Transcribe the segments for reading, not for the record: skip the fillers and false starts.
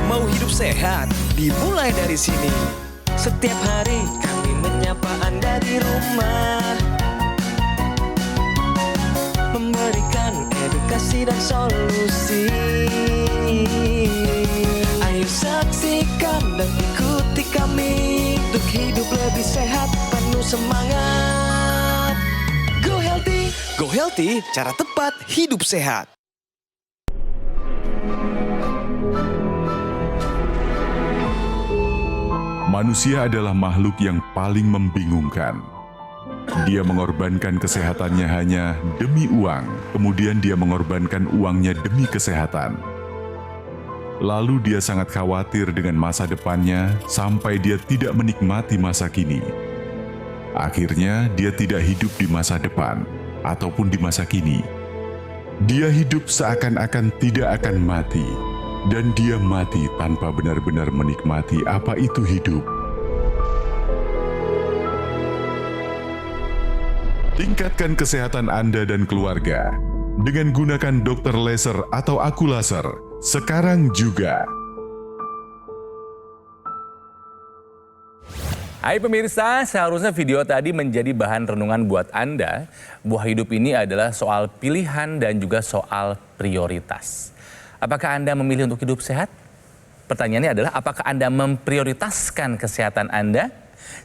Mau hidup sehat, dimulai dari sini. Setiap hari kami menyapa Anda di rumah, memberikan edukasi dan solusi. Ayo saksikan dan ikuti kami untuk hidup lebih sehat, penuh semangat. Go Healthy! Go Healthy, cara tepat hidup sehat. Manusia adalah makhluk yang paling membingungkan. Dia mengorbankan kesehatannya hanya demi uang, kemudian dia mengorbankan uangnya demi kesehatan. Lalu dia sangat khawatir dengan masa depannya sampai dia tidak menikmati masa kini. Akhirnya dia tidak hidup di masa depan ataupun di masa kini. Dia hidup seakan-akan tidak akan mati. Dan dia mati tanpa benar-benar menikmati apa itu hidup. Tingkatkan kesehatan Anda dan keluarga dengan gunakan Dr. Laser atau Aku Laser sekarang juga. Hai pemirsa, seharusnya video tadi menjadi bahan renungan buat Anda. Buah hidup ini adalah soal pilihan dan juga soal prioritas. Apakah Anda memilih untuk hidup sehat? Pertanyaannya adalah apakah Anda memprioritaskan kesehatan Anda?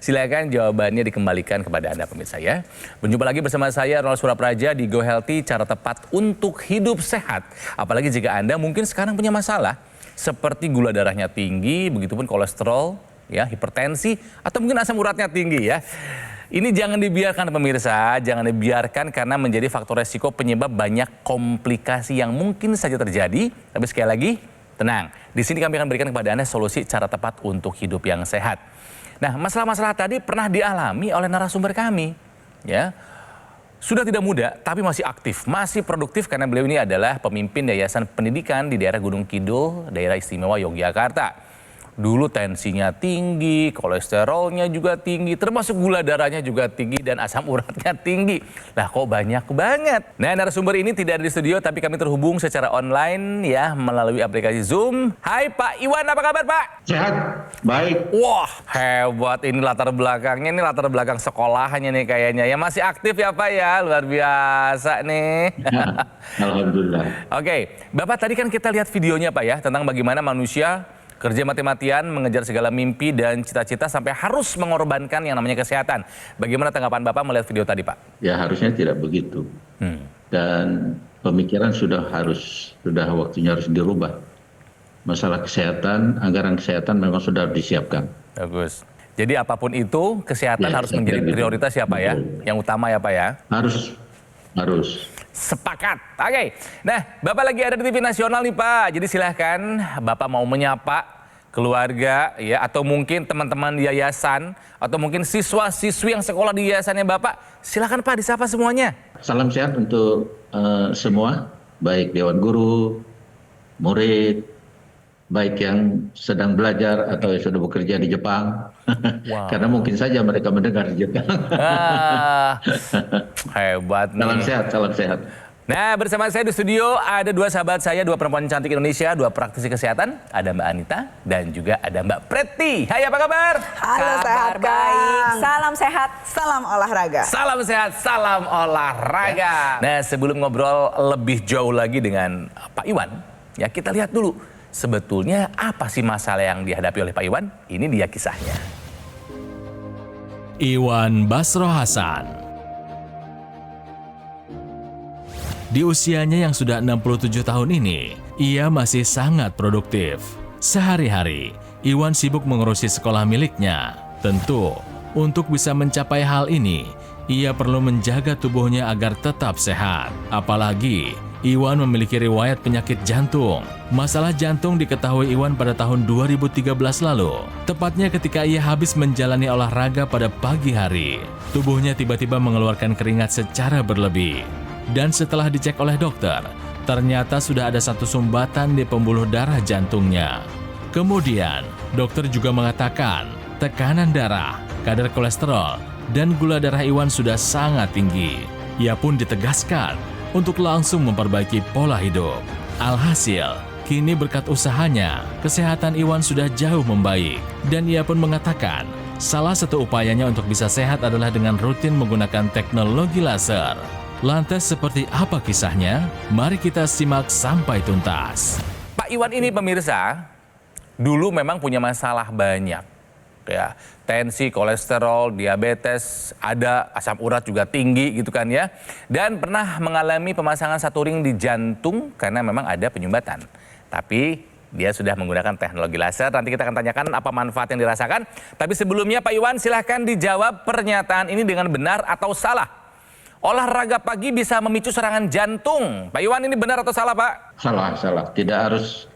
Silakan jawabannya dikembalikan kepada Anda pemirsa ya. Berjumpa lagi bersama saya Ronald Surapraja di Go Healthy, cara tepat untuk hidup sehat. Apalagi jika Anda mungkin sekarang punya masalah seperti gula darahnya tinggi, begitupun kolesterol, ya, hipertensi, atau mungkin asam uratnya tinggi ya. Ini jangan dibiarkan pemirsa, jangan dibiarkan karena menjadi faktor resiko penyebab banyak komplikasi yang mungkin saja terjadi. Tapi sekali lagi, tenang. Di sini kami akan berikan kepada Anda solusi cara tepat untuk hidup yang sehat. Nah, masalah-masalah tadi pernah dialami oleh narasumber kami. Ya, sudah tidak muda, tapi masih aktif, masih produktif karena beliau ini adalah pemimpin Yayasan Pendidikan di daerah Gunung Kidul, daerah istimewa Yogyakarta. Dulu tensinya tinggi, kolesterolnya juga tinggi, termasuk gula darahnya juga tinggi dan asam uratnya tinggi. Lah kok banyak banget. Nah, narasumber ini tidak ada di studio tapi kami terhubung secara online ya melalui aplikasi Zoom. Hai Pak Iwan, apa kabar Pak? Sehat, baik. Wah hebat, ini latar belakangnya, ini latar belakang sekolahnya nih kayaknya. Ya masih aktif ya Pak ya, luar biasa nih. Ya, alhamdulillah. Oke, Bapak tadi kan kita lihat videonya Pak ya tentang bagaimana manusia kerja mati-matian, mengejar segala mimpi dan cita-cita sampai harus mengorbankan yang namanya kesehatan. Bagaimana tanggapan Bapak melihat video tadi, Pak? Ya harusnya tidak begitu. Dan pemikiran sudah waktunya harus dirubah. Masalah kesehatan, anggaran kesehatan memang sudah disiapkan. Bagus. Jadi apapun itu, kesehatan Ya, harus menjadi prioritas ya, Pak ya? Betul. Yang utama ya, Pak ya? Harus. Sepakat. Oke. Nah, Bapak lagi ada di TV nasional nih, Pak. Jadi silahkan Bapak mau menyapa keluarga ya atau mungkin teman-teman di yayasan atau mungkin siswa-siswi yang sekolah di yayasannya Bapak. Silahkan Pak disapa semuanya. Salam sehat untuk semua, baik Dewan Guru, murid, baik yang sedang belajar atau yang sudah bekerja di Jepang. Wow. Karena mungkin saja mereka mendengar di Jepang. Hebat nih. Salam sehat, salam sehat. Nah, bersama saya di studio ada dua sahabat saya, dua perempuan cantik Indonesia, dua praktisi kesehatan. Ada Mbak Anita dan juga ada Mbak Preti. Hai, apa kabar? Halo, sehat baik. Salam sehat, salam olahraga. Salam sehat, salam olahraga. Nah, sebelum ngobrol lebih jauh lagi dengan Pak Iwan, ya kita lihat dulu sebetulnya apa sih masalah yang dihadapi oleh Pak Iwan? Ini dia kisahnya. Iwan Basro Hasan. Di usianya yang sudah 67 tahun ini, ia masih sangat produktif. Sehari-hari, Iwan sibuk mengurusi sekolah miliknya. Tentu, untuk bisa mencapai hal ini, ia perlu menjaga tubuhnya agar tetap sehat. Apalagi, Iwan memiliki riwayat penyakit jantung. Masalah jantung diketahui Iwan pada tahun 2013 lalu. Tepatnya ketika ia habis menjalani olahraga pada pagi hari. Tubuhnya tiba-tiba mengeluarkan keringat secara berlebih. Dan setelah dicek oleh dokter, ternyata sudah ada satu sumbatan di pembuluh darah jantungnya. Kemudian, dokter juga mengatakan tekanan darah, kadar kolesterol, dan gula darah Iwan sudah sangat tinggi. Ia pun ditegaskan untuk langsung memperbaiki pola hidup. Alhasil, Kini berkat usahanya, kesehatan Iwan sudah jauh membaik. Dan ia pun mengatakan, salah satu upayanya untuk bisa sehat adalah dengan rutin menggunakan teknologi laser. Lantas seperti apa kisahnya? Mari kita simak sampai tuntas. Pak Iwan ini pemirsa, dulu memang punya masalah banyak. Ya, tensi, kolesterol, diabetes, ada asam urat juga tinggi gitu kan ya. Dan pernah mengalami pemasangan satu ring di jantung karena memang ada penyumbatan. Tapi dia sudah menggunakan teknologi laser. Nanti kita akan tanyakan apa manfaat yang dirasakan. Tapi sebelumnya Pak Iwan silahkan dijawab pernyataan ini dengan benar atau salah. Olahraga pagi bisa memicu serangan jantung. Pak Iwan ini benar atau salah Pak? Salah, salah. Tidak harus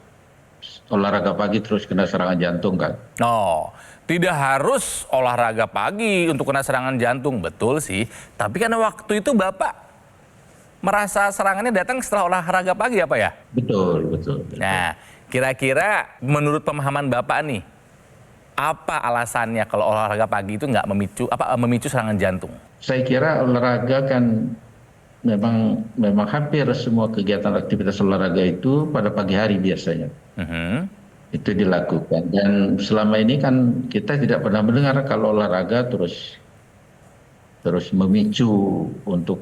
olahraga pagi terus kena serangan jantung kan? Oh, tidak harus olahraga pagi untuk kena serangan jantung. Betul sih. Tapi karena waktu itu Bapak merasa serangannya datang setelah olahraga pagi apa ya? Betul, betul. Nah, kira-kira menurut pemahaman Bapak nih, apa alasannya kalau olahraga pagi itu nggak memicu serangan jantung? Saya kira olahraga kan memang hampir semua kegiatan aktivitas olahraga itu pada pagi hari biasanya. Itu dilakukan. Dan selama ini kan kita tidak pernah mendengar kalau olahraga terus memicu untuk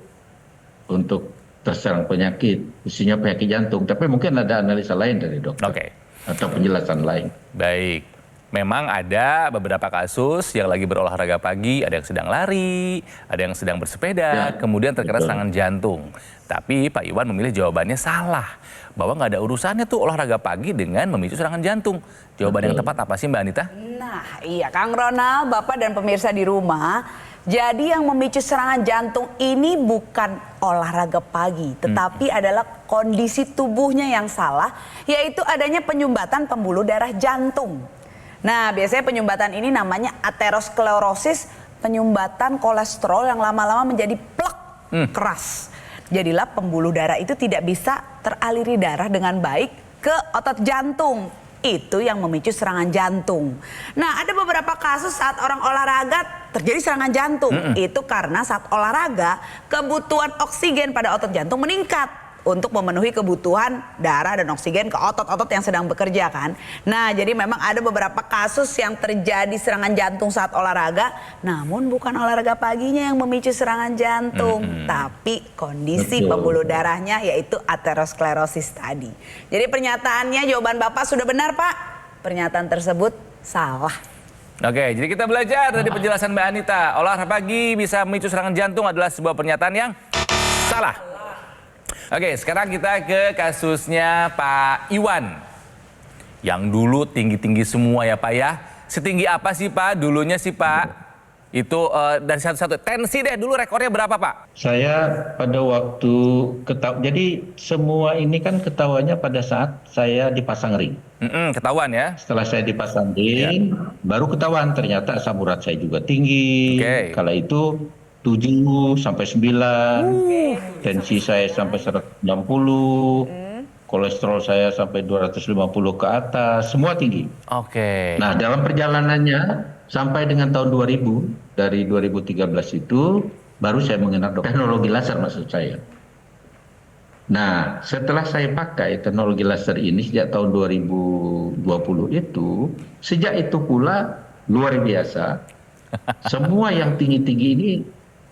terserang penyakit, khususnya penyakit jantung. Tapi mungkin ada analisa lain dari dokter atau penjelasan lain. Baik. Memang ada beberapa kasus yang lagi berolahraga pagi, ada yang sedang lari, ada yang sedang bersepeda, kemudian terkena serangan jantung. Tapi Pak Iwan memilih jawabannya salah, bahwa nggak ada urusannya tuh olahraga pagi dengan memicu serangan jantung. Jawaban yang tepat apa sih Mbak Anita? Nah iya Kang Ronald, Bapak dan pemirsa di rumah. Jadi yang memicu serangan jantung ini bukan olahraga pagi, tetapi adalah kondisi tubuhnya yang salah, yaitu adanya penyumbatan pembuluh darah jantung. Nah biasanya penyumbatan ini namanya aterosklerosis, penyumbatan kolesterol yang lama-lama menjadi plak keras. Jadilah pembuluh darah itu tidak bisa teraliri darah dengan baik ke otot jantung. Itu yang memicu serangan jantung. Nah ada beberapa kasus saat orang olahraga terjadi serangan jantung. Itu karena saat olahraga kebutuhan oksigen pada otot jantung meningkat untuk memenuhi kebutuhan darah dan oksigen ke otot-otot yang sedang bekerja kan. Nah jadi memang ada beberapa kasus yang terjadi serangan jantung saat olahraga, namun bukan olahraga paginya yang memicu serangan jantung, tapi kondisi pembuluh darahnya yaitu aterosklerosis tadi. Jadi pernyataannya jawaban Bapak sudah benar Pak, pernyataan tersebut salah. Oke, jadi kita belajar dari penjelasan Mbak Anita, olahraga pagi bisa memicu serangan jantung adalah sebuah pernyataan yang salah. Oke, sekarang kita ke kasusnya Pak Iwan. Yang dulu tinggi-tinggi semua ya Pak ya. Setinggi apa sih Pak dulunya sih Pak? Itu dari satu-satu. Tensi deh dulu rekornya berapa Pak? Saya pada waktu jadi semua ini kan ketahuannya pada saat saya dipasang ring. Ketahuan ya? Setelah saya dipasang ring, baru ketahuan ternyata asam urat saya juga tinggi. Kala itu 7 sampai 9, tensi saya sampai 160, kolesterol saya sampai 250 ke atas, semua tinggi. Nah dalam perjalanannya sampai dengan tahun 2000, dari 2013 itu baru saya mengenal teknologi laser maksud saya. Nah setelah saya pakai teknologi laser ini sejak tahun 2020 itu, sejak itu pula luar biasa, semua yang tinggi-tinggi ini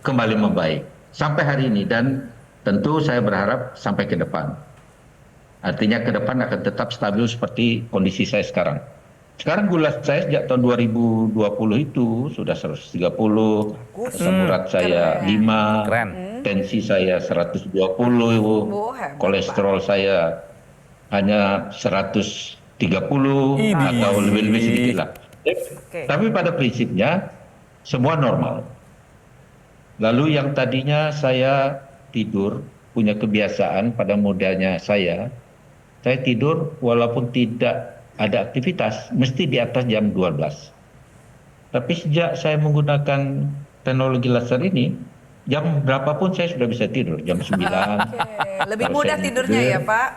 kembali membaik sampai hari ini, dan tentu saya berharap sampai ke depan. Artinya ke depan akan tetap stabil seperti kondisi saya sekarang. Sekarang gula saya sejak tahun 2020 itu sudah 130, asam urat saya 5, tensi saya 120, kolesterol saya hanya 130 atau lebih-lebih sedikit lah. Tapi pada prinsipnya semua normal. Lalu yang tadinya saya tidur, punya kebiasaan pada mudanya saya tidur walaupun tidak ada aktivitas, mesti di atas jam 12. Tapi sejak saya menggunakan teknologi laser ini, jam berapapun saya sudah bisa tidur, jam 9. Lebih mudah tidurnya ya Pak?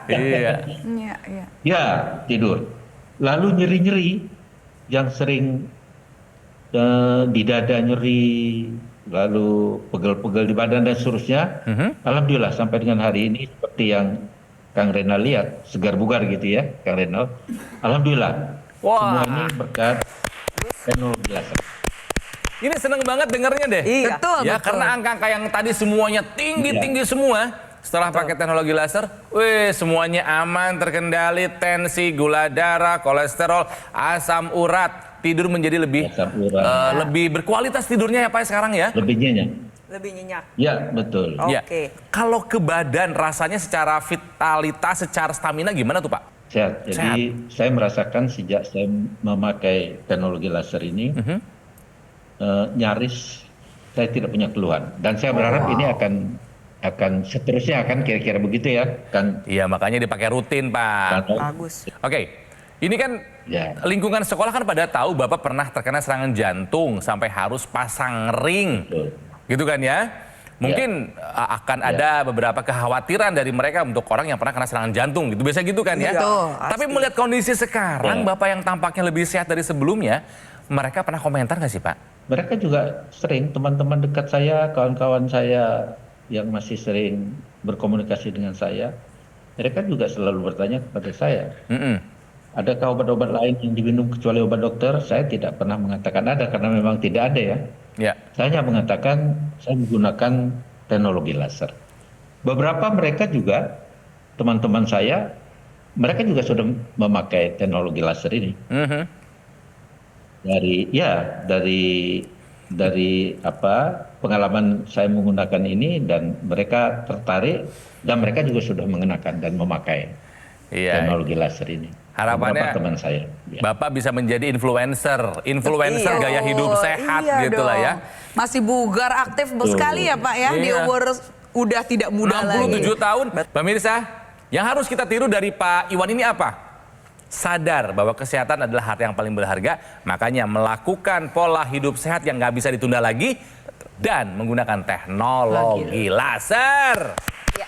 Ya, tidur. Lalu nyeri-nyeri, yang sering di dada nyeri, lalu pegel-pegel di badan dan seterusnya. Alhamdulillah sampai dengan hari ini seperti yang Kang Renal lihat, segar bugar gitu ya, Kang Renal. Alhamdulillah, semua ini berkat teknologi laser. Ini seneng banget dengernya deh. Iya. Betul, Ya betul. karena angka-angka yang tadi semuanya tinggi-tinggi semua. Setelah pakai teknologi laser, semuanya aman, terkendali, tensi, gula darah, kolesterol, asam urat, tidur menjadi lebih Asam urat. lebih berkualitas tidurnya ya Pak sekarang ya. Lebih nyenyak. Lebih nyenyak. Ya, betul. Oke. Ya. Kalau ke badan rasanya secara vitalitas, secara stamina gimana tuh Pak? Sehat. Jadi saya merasakan sejak saya memakai teknologi laser ini, nyaris saya tidak punya keluhan. Dan saya berharap ini akan seterusnya akan kira-kira begitu ya, Kang. Iya makanya dipakai rutin Pak. Kang. Bagus. Oke, ini kan Ya. lingkungan sekolah kan pada tahu Bapak pernah terkena serangan jantung sampai harus pasang ring. Betul. Gitu kan ya? Mungkin akan ada beberapa kekhawatiran dari mereka untuk orang yang pernah kena serangan jantung gitu. Biasa gitu kan ya? Betul, Tapi pasti. melihat kondisi sekarang, Ya. Bapak yang tampaknya lebih sehat dari sebelumnya, mereka pernah komentar nggak sih Pak? Mereka juga sering, teman-teman dekat saya, kawan-kawan saya yang masih sering berkomunikasi dengan saya, mereka juga selalu bertanya kepada saya, Mm-mm. adakah obat-obat lain yang diminum kecuali obat dokter? Saya tidak pernah mengatakan ada, karena memang tidak ada ya. Ya. Saya hanya mengatakan saya menggunakan teknologi laser. Beberapa mereka juga, teman-teman saya, mereka juga sudah memakai teknologi laser ini. Mhm. Dari pengalaman saya menggunakan ini, dan mereka tertarik, dan mereka juga sudah mengenakan dan memakai Iya. teknologi laser ini. Harapannya Beberapa teman saya. Ya. Bapak bisa menjadi influencer Iya. gaya hidup sehat Iya gitu lah ya. dong. Masih bugar, aktif sekali ya Pak ya. Di Iya. umur udah tidak muda lagi. 67 tahun. Pemirsa, yang harus kita tiru dari Pak Iwan ini apa? Sadar bahwa kesehatan adalah harta yang paling berharga, makanya melakukan pola hidup sehat yang nggak bisa ditunda lagi dan menggunakan teknologi laser. Ya,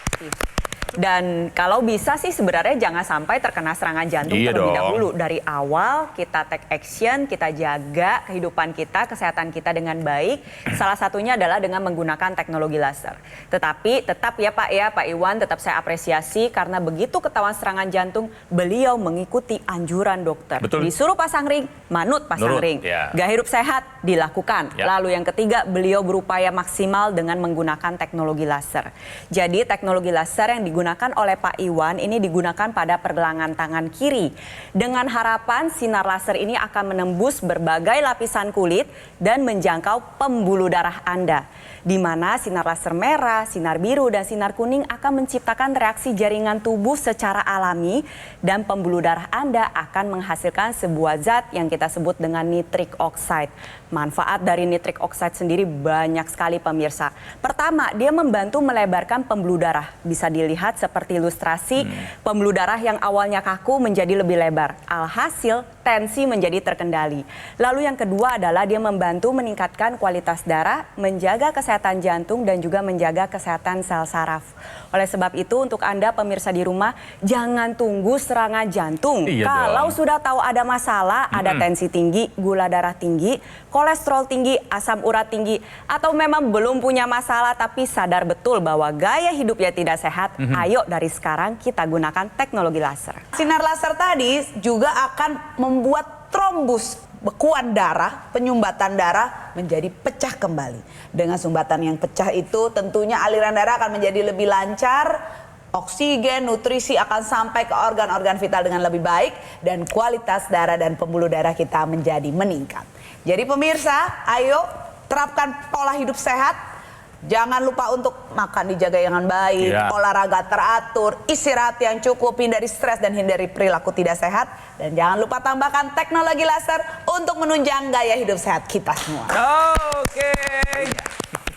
dan kalau bisa sih sebenarnya jangan sampai terkena serangan jantung Iya terlebih dong. dahulu. Dari awal kita take action, kita jaga kehidupan kita, kesehatan kita dengan baik. Salah satunya adalah dengan menggunakan teknologi laser. Tetapi tetap ya Pak Iwan, tetap saya apresiasi karena begitu ketahuan serangan jantung, beliau mengikuti anjuran dokter. Betul. Disuruh pasang ring, manut pasang Nurut, ring. ya. Gaya hidup sehat dilakukan. Ya. Lalu yang ketiga, beliau berupaya maksimal dengan menggunakan teknologi laser. Jadi teknologi laser yang digunakan oleh Pak Iwan ini digunakan pada pergelangan tangan kiri. Dengan harapan sinar laser ini akan menembus berbagai lapisan kulit dan menjangkau pembuluh darah Anda. Di mana sinar laser merah, sinar biru, dan sinar kuning akan menciptakan reaksi jaringan tubuh secara alami dan pembuluh darah Anda akan menghasilkan sebuah zat yang kita sebut dengan nitric oxide. Manfaat dari nitric oxide sendiri banyak sekali pemirsa. Pertama, dia membantu melebarkan pembuluh darah. Bisa dilihat seperti ilustrasi, pembuluh darah yang awalnya kaku menjadi lebih lebar. Alhasil, tensi menjadi terkendali. Lalu yang kedua adalah dia membantu meningkatkan kualitas darah, menjaga kesehatan jantung, dan juga menjaga kesehatan sel saraf. Oleh sebab itu, untuk Anda pemirsa di rumah, jangan tunggu serangan jantung. Iya Kalau dong. sudah tahu ada masalah, ada tensi tinggi, gula darah tinggi, kolesterol tinggi, asam urat tinggi, atau memang belum punya masalah tapi sadar betul bahwa gaya hidupnya tidak sehat, ayo dari sekarang kita gunakan teknologi laser. Sinar laser tadi juga akan membuat trombus, bekuan darah, penyumbatan darah menjadi pecah kembali. Dengan sumbatan yang pecah itu tentunya aliran darah akan menjadi lebih lancar, oksigen, nutrisi akan sampai ke organ-organ vital dengan lebih baik, dan kualitas darah dan pembuluh darah kita menjadi meningkat. Jadi pemirsa, ayo terapkan pola hidup sehat. Jangan lupa untuk makan dijaga dengan baik, Ya. olahraga teratur, istirahat yang cukup, hindari stres dan hindari perilaku tidak sehat. Dan jangan lupa tambahkan teknologi laser untuk menunjang gaya hidup sehat kita semua. Oke.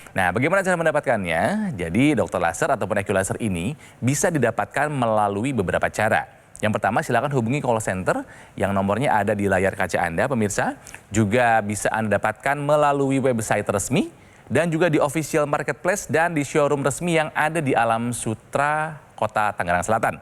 Nah, bagaimana cara mendapatkannya? Jadi, dokter laser ataupun EQ laser ini bisa didapatkan melalui beberapa cara. Yang pertama, silakan hubungi call center yang nomornya ada di layar kaca Anda, pemirsa. Juga bisa Anda dapatkan melalui website resmi dan juga di official marketplace dan di showroom resmi yang ada di Alam Sutra, Kota Tangerang Selatan.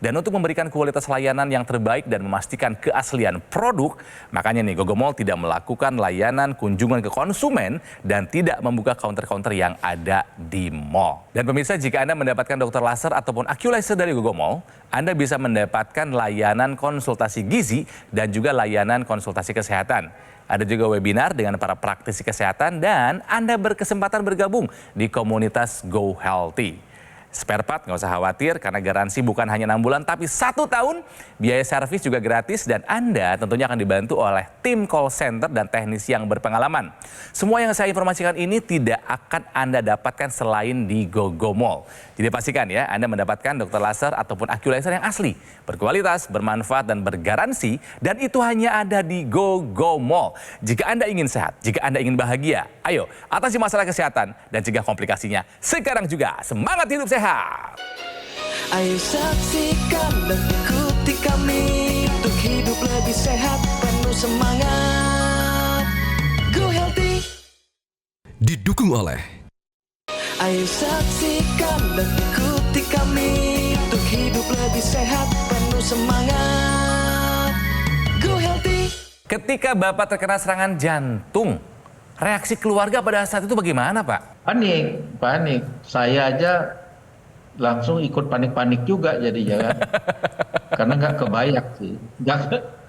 Dan untuk memberikan kualitas layanan yang terbaik dan memastikan keaslian produk, makanya nih Gogo Mall tidak melakukan layanan kunjungan ke konsumen dan tidak membuka counter-counter yang ada di mall. Dan pemirsa, jika Anda mendapatkan dokter laser ataupun Aculaser dari Gogo Mall, Anda bisa mendapatkan layanan konsultasi gizi dan juga layanan konsultasi kesehatan. Ada juga webinar dengan para praktisi kesehatan dan Anda berkesempatan bergabung di komunitas Go Healthy. Spare part nggak usah khawatir karena garansi bukan hanya 6 bulan tapi 1 tahun. Biaya servis juga gratis dan Anda tentunya akan dibantu oleh tim call center dan teknisi yang berpengalaman. Semua yang saya informasikan ini tidak akan Anda dapatkan selain di Gogo Mall. Jadi pastikan ya Anda mendapatkan dokter laser ataupun Aculaser yang asli, berkualitas, bermanfaat dan bergaransi, dan itu hanya ada di Gogo Mall. Jika Anda ingin sehat, jika Anda ingin bahagia, ayo atasi masalah kesehatan dan cegah komplikasinya. Sekarang juga semangat hidup sehat. Ayo saksikan dan ikuti kami untuk hidup lebih sehat, penuh semangat. Go Healthy. Didukung oleh Ayo saksikan dan ikuti kami untuk hidup lebih sehat, penuh semangat. Go Healthy. Ketika Bapak terkena serangan jantung, reaksi keluarga pada saat itu bagaimana, Pak? Panik. Saya aja langsung ikut panik-panik juga jadinya kan. Karena nggak kebayang sih.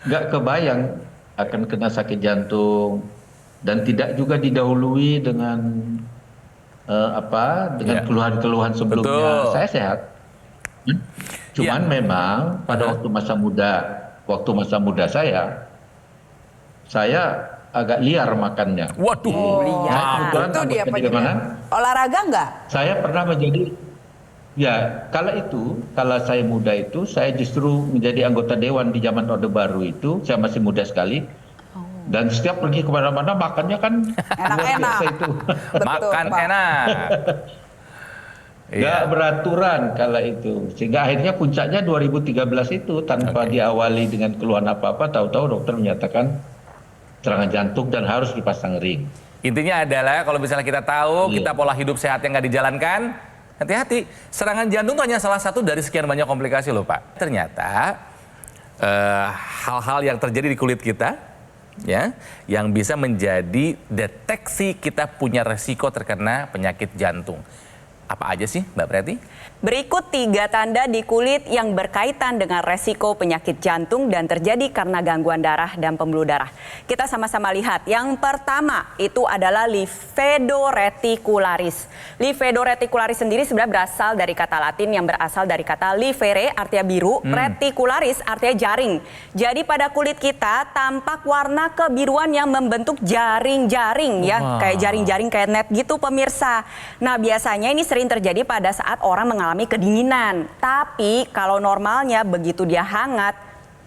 Nggak kebayang akan kena sakit jantung. Dan tidak juga didahului dengan keluhan-keluhan sebelumnya. Betul. Saya sehat. Cuman memang pada waktu masa muda saya agak liar makannya. Waduh, liar. Itu dia penyebabnya. Olahraga nggak? Saya pernah menjadi, kalau saya muda itu, saya justru menjadi anggota dewan di zaman Orde Baru itu, saya masih muda sekali. Dan setiap pergi kemana-mana makannya kan luar biasa itu. makan enak. Nggak beraturan kala itu. Sehingga akhirnya puncaknya 2013 itu tanpa diawali dengan keluhan apa-apa, tahu-tahu dokter menyatakan serangan jantung dan harus dipasang ring. Intinya adalah kalau misalnya kita tahu kita pola hidup sehat yang nggak dijalankan, hati-hati. Serangan jantung itu hanya salah satu dari sekian banyak komplikasi loh Pak. Ternyata hal-hal yang terjadi di kulit kita, ya, yang bisa menjadi deteksi kita punya resiko terkena penyakit jantung. Apa aja sih Mbak Preti? Berikut 3 tanda di kulit yang berkaitan dengan resiko penyakit jantung dan terjadi karena gangguan darah dan pembuluh darah. Kita sama-sama lihat. Yang pertama itu adalah livedoreticularis. Livedoreticularis sendiri sebenarnya berasal dari kata Latin yang berasal dari kata livere artinya biru, reticularis artinya jaring. Jadi pada kulit kita tampak warna kebiruan yang membentuk jaring-jaring ya, kayak jaring-jaring kayak net gitu pemirsa. Nah, biasanya ini sering terjadi pada saat orang mengalami kedinginan. Tapi kalau normalnya begitu dia hangat,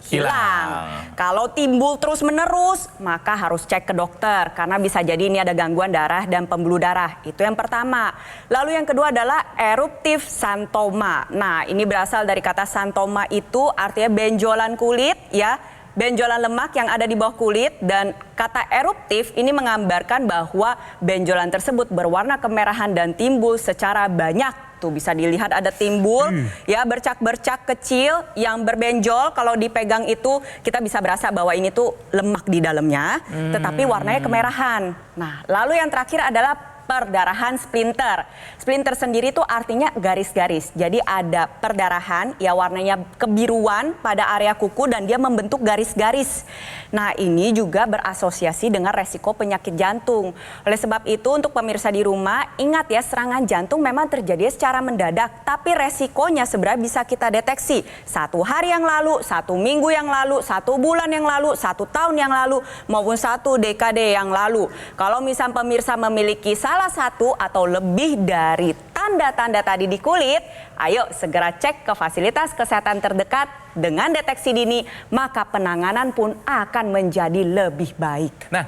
hilang. Kalau timbul terus-menerus, maka harus cek ke dokter. Karena bisa jadi ini ada gangguan darah dan pembuluh darah. Itu yang pertama. Lalu yang kedua adalah eruptif xanthoma. Nah, ini berasal dari kata xanthoma itu artinya benjolan kulit ya. Benjolan lemak yang ada di bawah kulit, dan kata eruptif ini menggambarkan bahwa benjolan tersebut berwarna kemerahan dan timbul secara banyak. Tuh bisa dilihat ada timbul ya, bercak-bercak kecil yang berbenjol. Kalau dipegang itu kita bisa berasa bahwa ini tuh lemak di dalamnya, tetapi warnanya kemerahan. Nah, lalu yang terakhir adalah perdarahan splinter. Splinter sendiri itu artinya garis-garis. Jadi ada perdarahan ya warnanya kebiruan pada area kuku dan dia membentuk garis-garis. Nah, ini juga berasosiasi dengan resiko penyakit jantung. Oleh sebab itu untuk pemirsa di rumah, ingat ya, serangan jantung memang terjadi secara mendadak, tapi resikonya sebenarnya bisa kita deteksi 1 hari yang lalu, 1 minggu yang lalu, 1 bulan yang lalu, 1 tahun yang lalu, maupun 1 dekade yang lalu. Kalau misal pemirsa memiliki salah satu atau lebih dari tanda-tanda tadi di kulit, ayo segera cek ke fasilitas kesehatan terdekat. Dengan deteksi dini, maka penanganan pun akan menjadi lebih baik. Nah,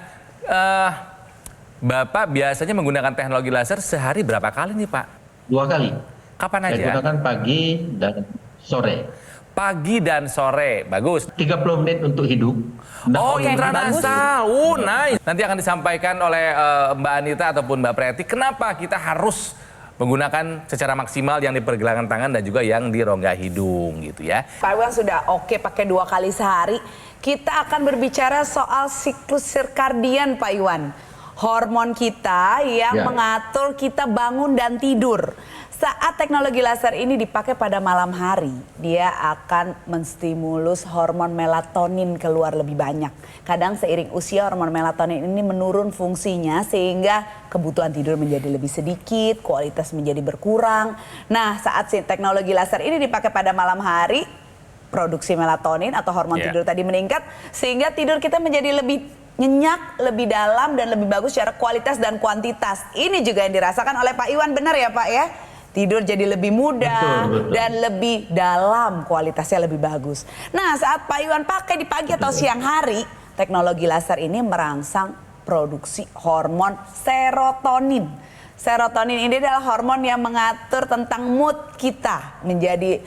Bapak biasanya menggunakan teknologi laser sehari berapa kali nih Pak? 2 kali. Kapan Saya aja? gunakan pagi dan sore. Pagi dan sore, bagus. 30 menit untuk hidup. Oh, intranasal. Nice. Nanti akan disampaikan oleh Mbak Anita ataupun Mbak Preti, kenapa kita harus menggunakan secara maksimal yang di pergelangan tangan dan juga yang di rongga hidung gitu ya. Pak Iwan sudah oke pakai 2 kali sehari. Kita akan berbicara soal siklus sirkadian Pak Iwan. Hormon kita yang mengatur kita bangun dan tidur. Saat teknologi laser ini dipakai pada malam hari, dia akan menstimulus hormon melatonin keluar lebih banyak. Kadang seiring usia hormon melatonin ini menurun fungsinya sehingga kebutuhan tidur menjadi lebih sedikit, kualitas menjadi berkurang. Nah, saat teknologi laser ini dipakai pada malam hari, produksi melatonin atau hormon tidur tadi meningkat sehingga tidur kita menjadi lebih nyenyak, lebih dalam dan lebih bagus secara kualitas dan kuantitas. Ini juga yang dirasakan oleh Pak Iwan, benar ya Pak ya? Tidur jadi lebih mudah dan lebih dalam, kualitasnya lebih bagus. Nah, saat Pak Iwan pakai di pagi atau siang hari, teknologi laser ini merangsang produksi hormon serotonin. Serotonin ini adalah hormon yang mengatur tentang mood kita menjadi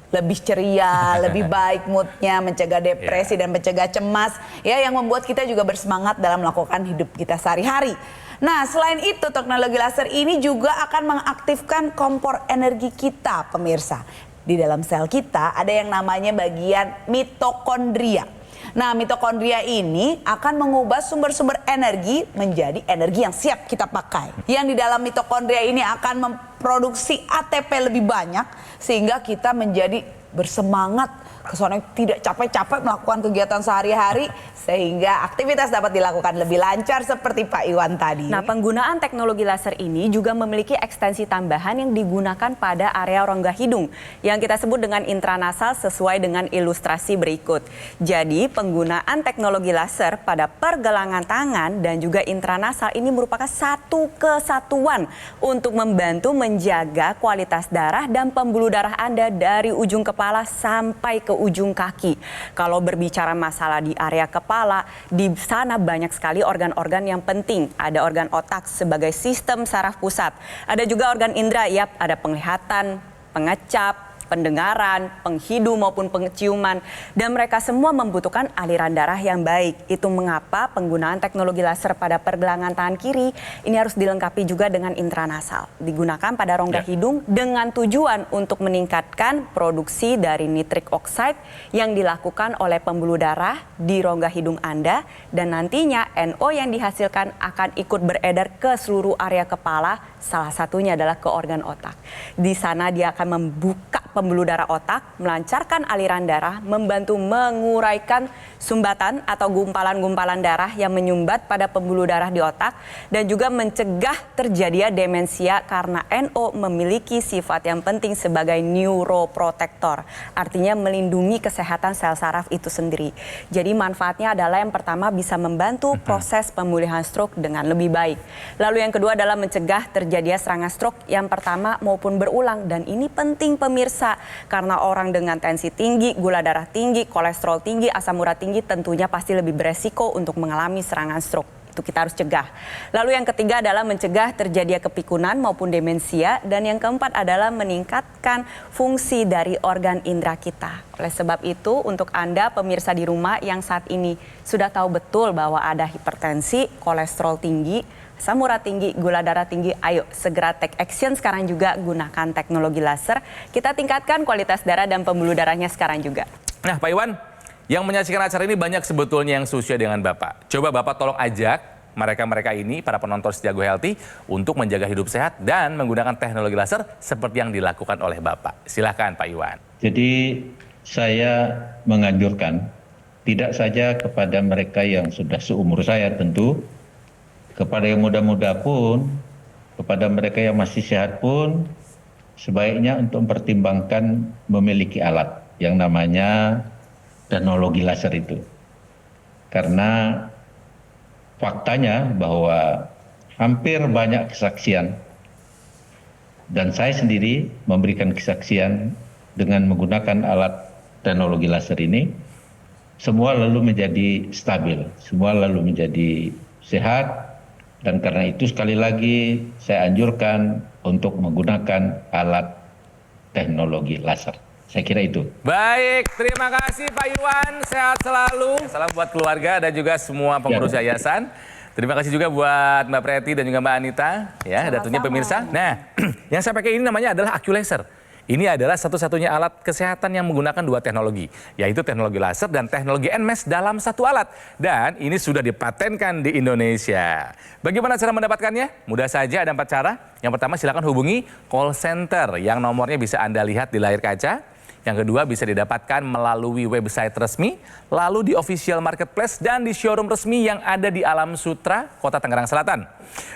lebih ceria, lebih baik moodnya, mencegah depresi dan mencegah cemas, ya, yang membuat kita juga bersemangat dalam melakukan hidup kita sehari-hari. Nah, selain itu teknologi laser ini juga akan mengaktifkan kompor energi kita, pemirsa. Di dalam sel kita ada yang namanya bagian mitokondria. Nah, mitokondria ini akan mengubah sumber-sumber energi menjadi energi yang siap kita pakai. Yang di dalam mitokondria ini akan memproduksi ATP lebih banyak sehingga kita menjadi bersemangat, kesannya tidak capek-capek melakukan kegiatan sehari-hari sehingga aktivitas dapat dilakukan lebih lancar seperti Pak Iwan tadi. Nah, penggunaan teknologi laser ini juga memiliki ekstensi tambahan yang digunakan pada area rongga hidung yang kita sebut dengan intranasal sesuai dengan ilustrasi berikut. Jadi, penggunaan teknologi laser pada pergelangan tangan dan juga intranasal ini merupakan satu kesatuan untuk membantu menjaga kualitas darah dan pembuluh darah Anda dari ujung kepala sampai ke ujung kaki. Kalau berbicara masalah di area kepala, di sana banyak sekali organ-organ yang penting. Ada organ otak sebagai sistem saraf pusat. Ada juga organ indera, ya, ada penglihatan, pengecap, pendengaran, penghidu maupun penciuman, dan mereka semua membutuhkan aliran darah yang baik. Itu mengapa penggunaan teknologi laser pada pergelangan tangan kiri ini harus dilengkapi juga dengan intranasal. Digunakan pada rongga hidung dengan tujuan untuk meningkatkan produksi dari nitric oxide yang dilakukan oleh pembuluh darah di rongga hidung Anda, dan nantinya NO yang dihasilkan akan ikut beredar ke seluruh area kepala, salah satunya adalah ke organ otak. Di sana dia akan membuka pembuluh darah otak, melancarkan aliran darah, membantu menguraikan sumbatan atau gumpalan-gumpalan darah yang menyumbat pada pembuluh darah di otak, dan juga mencegah terjadinya demensia karena NO memiliki sifat yang penting sebagai neuroprotector, artinya melindungi kesehatan sel saraf itu sendiri. Jadi manfaatnya adalah yang pertama bisa membantu proses pemulihan stroke dengan lebih baik. Lalu yang kedua adalah mencegah terjadinya serangan stroke yang pertama maupun berulang, dan ini penting pemirsa karena orang dengan tensi tinggi, gula darah tinggi, kolesterol tinggi, asam urat tinggi tentunya pasti lebih beresiko untuk mengalami serangan stroke. Itu kita harus cegah. Lalu yang ketiga adalah mencegah terjadinya kepikunan maupun demensia, dan yang keempat adalah meningkatkan fungsi dari organ indera kita. Oleh sebab itu, untuk Anda pemirsa di rumah yang saat ini sudah tahu betul bahwa ada hipertensi, kolesterol tinggi, asam urat tinggi, gula darah tinggi, ayo segera take action sekarang juga, gunakan teknologi laser. Kita tingkatkan kualitas darah dan pembuluh darahnya sekarang juga. Nah, Pak Iwan, yang menyaksikan acara ini banyak sebetulnya yang seusia dengan Bapak. Coba Bapak tolong ajak mereka-mereka ini, para penonton Setiago Healthy, untuk menjaga hidup sehat dan menggunakan teknologi laser seperti yang dilakukan oleh Bapak. Silakan Pak Iwan. Jadi saya menganjurkan tidak saja kepada mereka yang sudah seumur saya tentu, kepada yang muda-muda pun, kepada mereka yang masih sehat pun, sebaiknya untuk mempertimbangkan memiliki alat yang namanya teknologi laser itu. Karena faktanya bahwa hampir banyak kesaksian, dan saya sendiri memberikan kesaksian dengan menggunakan alat teknologi laser ini, semua lalu menjadi stabil, semua lalu menjadi sehat. Dan karena itu sekali lagi saya anjurkan untuk menggunakan alat teknologi laser. Saya kira itu. Baik, terima kasih Pak Iwan. Sehat selalu. Salam buat keluarga dan juga semua pengurus yayasan. Terima kasih juga buat Mbak Preti dan juga Mbak Anita ya, datunya pemirsa. Nah, yang saya pakai ini namanya adalah AccuLaser. Ini adalah satu-satunya alat kesehatan yang menggunakan dua teknologi, yaitu teknologi laser dan teknologi NMES dalam satu alat. Dan ini sudah dipatenkan di Indonesia. Bagaimana cara mendapatkannya? Mudah saja, ada 4 cara. Yang pertama, silakan hubungi call center yang nomornya bisa Anda lihat di layar kaca. Yang kedua, bisa didapatkan melalui website resmi, lalu di official marketplace dan di showroom resmi yang ada di Alam Sutra, Kota Tangerang Selatan.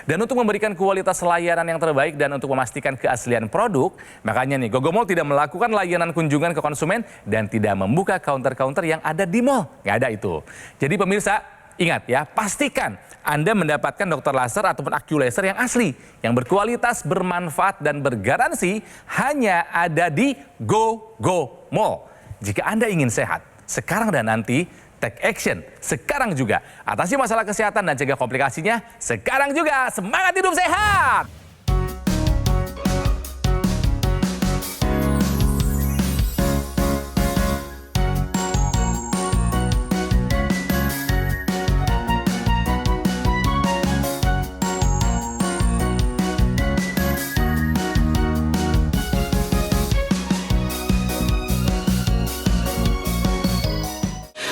Dan untuk memberikan kualitas layanan yang terbaik dan untuk memastikan keaslian produk, makanya nih Gogomall tidak melakukan layanan kunjungan ke konsumen dan tidak membuka counter-counter yang ada di mall. Nggak ada itu. Jadi pemirsa, ingat ya, pastikan Anda mendapatkan dokter laser ataupun AccuLaser yang asli, yang berkualitas, bermanfaat, dan bergaransi hanya ada di Gogomall. Jika Anda ingin sehat, sekarang dan nanti, take action sekarang juga. Atasi masalah kesehatan dan cegah komplikasinya sekarang juga. Semangat hidup sehat!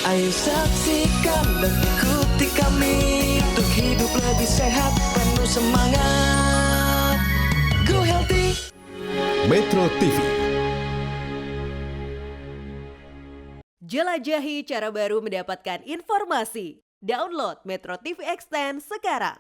Ayo saksikan dan ikuti kami untuk hidup lebih sehat, penuh semangat. Go Healthy. Metro TV. Jelajahi cara baru mendapatkan informasi. Download Metro TV Extend sekarang.